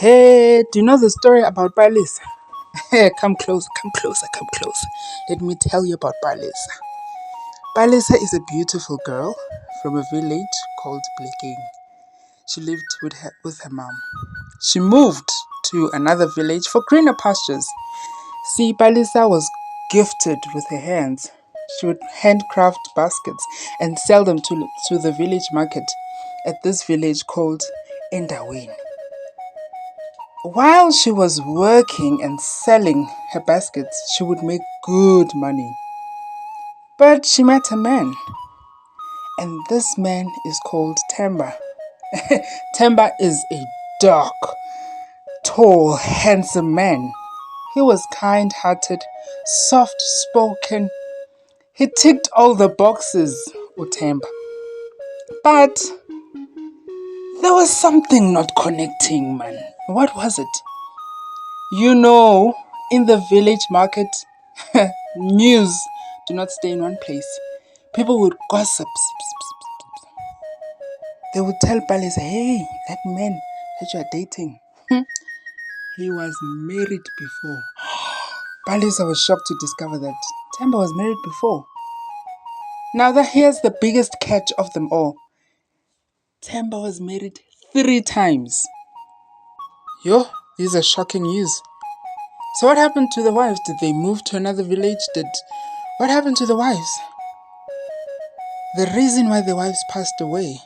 Hey, do you know the story about Palesa? Hey, come closer, come closer, come closer. Let me tell you about Palesa. Palesa is a beautiful girl from a village called Bleking. She lived with her mom. She moved to another village for greener pastures. See, Palesa was gifted with her hands. She would handcraft baskets and sell them to the village market at this village called Endaweni. While she was working and selling her baskets, she would make good money. But she met a man, and this man is called Temba. Temba is a dark, tall, handsome man. He was kind-hearted, soft-spoken. He ticked all the boxes, Utemba. But there was something not connecting, man. What was it? You know, in the village market, news do not stay in one place. People would gossip. They would tell Palesa, hey, that man that you are dating, he was married before. Palesa was shocked to discover that Temba was married before. Now here's the biggest catch of them all. Temba was married 3 times. Yo, these are shocking news. So what happened to the wives? Did they move to another village? What happened to the wives? The reason why the wives passed away,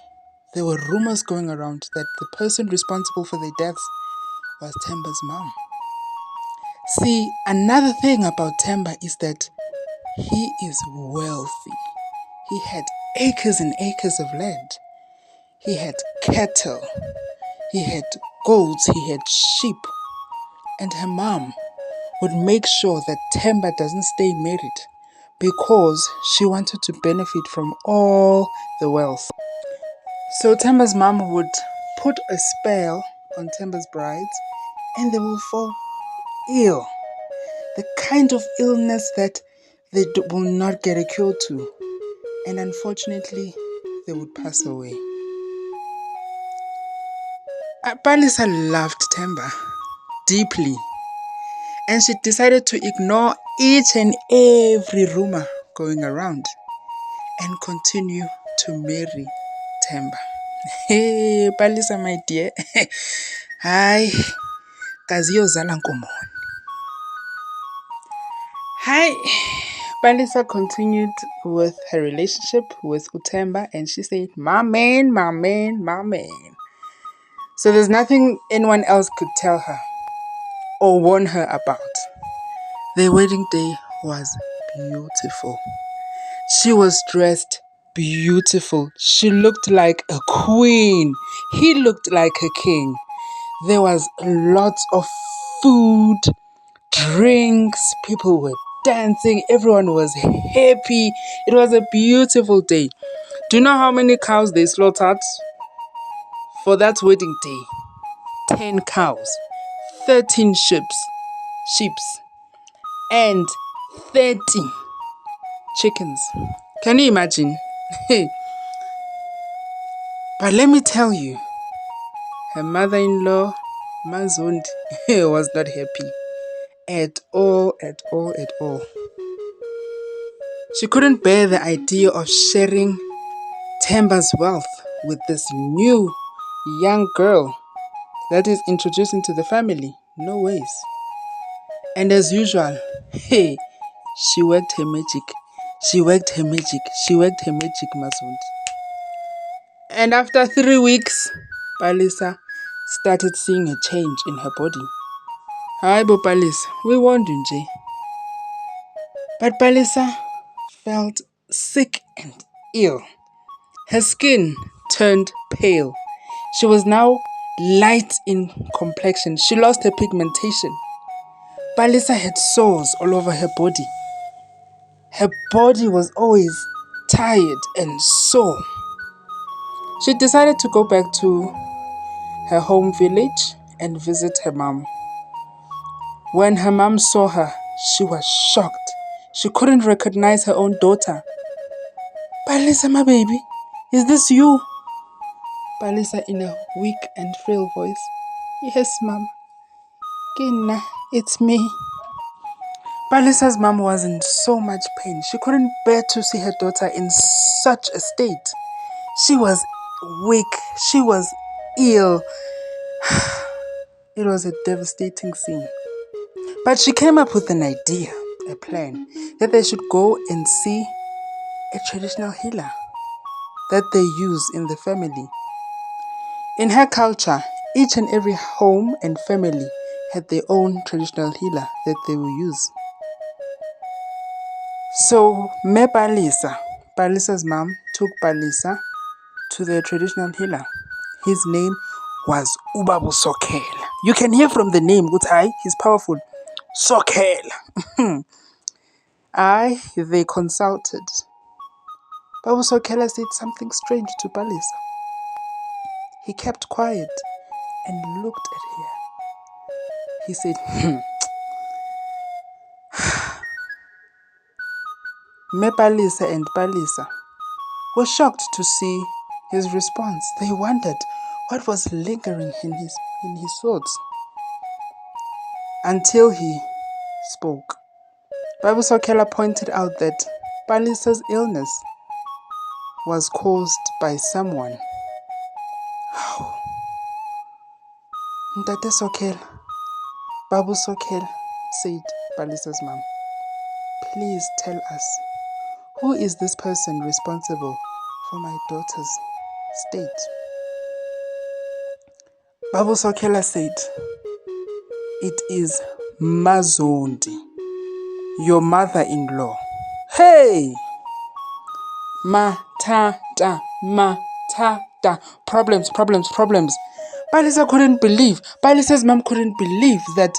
there were rumors going around that the person responsible for their deaths was Temba's mom. See, another thing about Temba is that he is wealthy. He had acres and acres of land. He had cattle. He had goats. He had sheep. And her mom would make sure that Temba doesn't stay married because she wanted to benefit from all the wealth. So Temba's mom would put a spell on Temba's brides and they will fall ill. The kind of illness that they will not get a cure to. And unfortunately, they would pass away. Palesa loved Temba deeply. And she decided to ignore each and every rumor going around and continue to marry Temba. Hey, Palesa, my dear. Hi, kaziyo zala nkomoni. Hi. Palesa continued with her relationship with Utemba and she said, my man, my man, my man. So there's nothing anyone else could tell her or warn her about. Their wedding day was beautiful. She was dressed beautiful. She looked like a queen. He looked like a king. There was lots of food, drinks. People were dancing. Everyone was happy. It was a beautiful day. Do you know how many cows they slaughtered for that wedding day? 10 cows, 13 sheep, and 30 chickens. Can you imagine? But let me tell you, her mother-in-law, Mazondi, was not happy at all. She couldn't bear the idea of sharing Temba's wealth with this new young girl that is introduced into the family. No ways. And as usual, she worked her magic. She worked her magic, Mazondi. And after 3 weeks, Palesa started seeing a change in her body. Hi, Palesa, we warned you, Nje. But Palesa felt sick and ill. Her skin turned pale. She was now light in complexion. She lost her pigmentation. Palesa had sores all over her body. Her body was always tired and sore. She decided to go back to her home village and visit her mom. When her mom saw her, she was shocked. She couldn't recognize her own daughter. Palesa, my baby, is this you? Palesa in a weak and frail voice. Yes, mom. Kina, it's me. Palesa's mom was in so much pain. She couldn't bear to see her daughter in such a state. She was weak. She was ill. It was a devastating scene. But she came up with an idea, a plan, that they should go and see a traditional healer that they use in the family. In her culture, each and every home and family had their own traditional healer that they will use. So, Palesa's mom took Palesa to the traditional healer. His name was Ubabu Sokel. You can hear from the name, he's powerful. Sokel. They consulted. Babu Sokela said something strange to Palesa. He kept quiet and looked at her. He said, Me Palesa and Palesa were shocked to see his response. They wondered what was lingering in his thoughts until he spoke. Babu Sokela pointed out that Palesa's illness was caused by someone. Ntate Sokel, Babu Sokel, said Palesa's mom, please tell us, who is this person responsible for my daughter's state? Babu Sokela said, it is Mazondi, your mother-in-law. Hey! Matata. Problems. Palesa couldn't believe. Palesa's mom couldn't believe that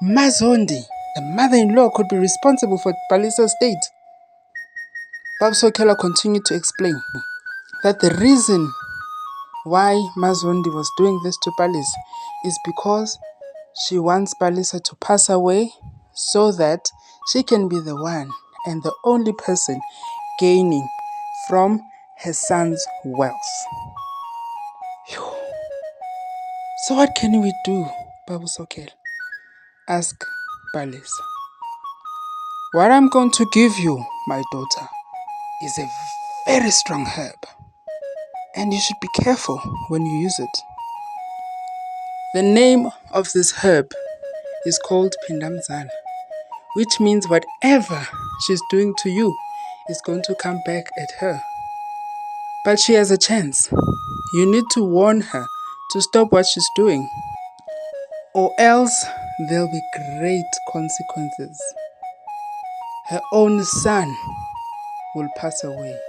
Mazondi, the mother-in-law, could be responsible for Palesa's state. Babu Sokela continued to explain that the reason why Mazondi was doing this to Palesa is because she wants Palesa to pass away so that she can be the one and the only person gaining from her son's wealth. Phew. So what can we do, Babu Sokel? Asked Palesa. What I'm going to give you, my daughter, is a very strong herb. And you should be careful when you use it. The name of this herb is called Pindamzana, which means whatever she's doing to you is going to come back at her. But she has a chance. You need to warn her to stop what she's doing, or else there'll be great consequences. Her own son will pass away.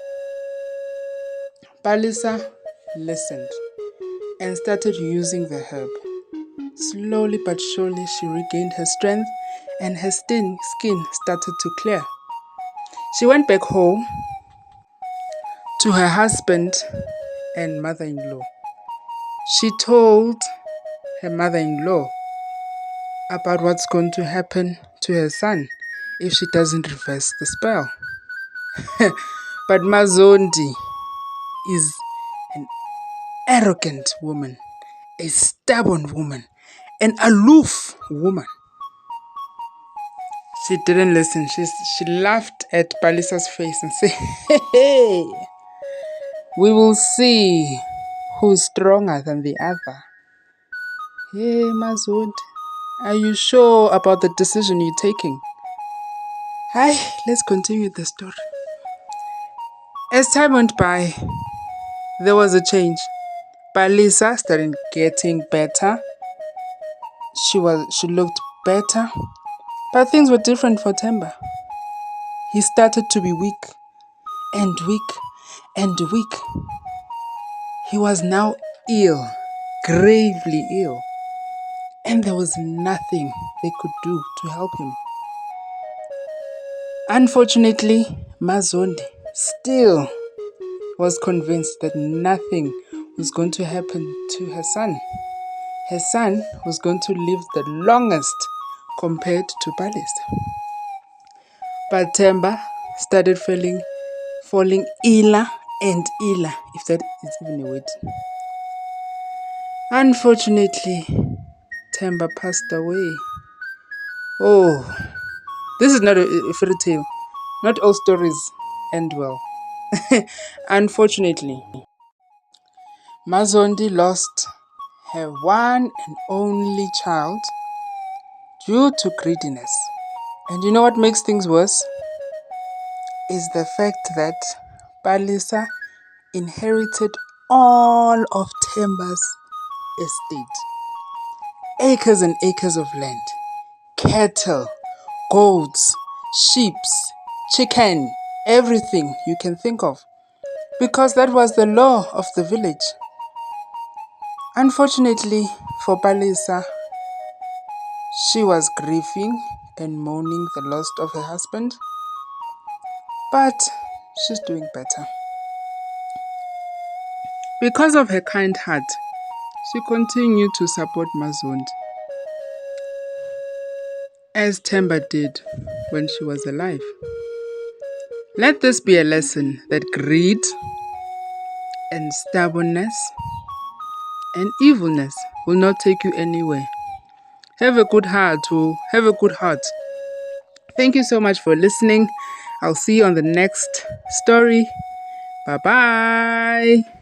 Palesa listened and started using the herb. Slowly but surely she regained her strength and her skin started to clear. She went back home to her husband and mother-in-law. She told her mother-in-law about what's going to happen to her son if she doesn't reverse the spell. But Mazondi is an arrogant woman, a stubborn woman, an aloof woman. She didn't listen. She laughed at Palesa's face and said, hey, we will see who's stronger than the other. Hey, Mazondi, are you sure about the decision you're taking? Hi, let's continue the story. As time went by, there was a change. Palesa started getting better. She looked better. But things were different for Temba. He started to be weak and weak and weak. He was now ill, gravely ill. And there was nothing they could do to help him. Unfortunately, Mazondi still was convinced that nothing was going to happen to her son. Her son was going to live the longest compared to Palesa. But Temba started falling iller and iller, if that is even a word. Unfortunately, Temba passed away. Oh, this is not a fairy tale. Not all stories end well. Unfortunately, Mazondi lost her one and only child due to greediness. And you know what makes things worse? Is the fact that Palesa inherited all of Temba's estate. Acres and acres of land, cattle, goats, sheep, chicken, everything you can think of. Because that was the law of the village. Unfortunately for Palesa, she was grieving and mourning the loss of her husband, but she's doing better. Because of her kind heart, she continued to support Mazund, as Temba did when she was alive. Let this be a lesson that greed and stubbornness and evilness will not take you anywhere. Have a good heart, oh, have a good heart. Thank you so much for listening. I'll see you on the next story. Bye bye.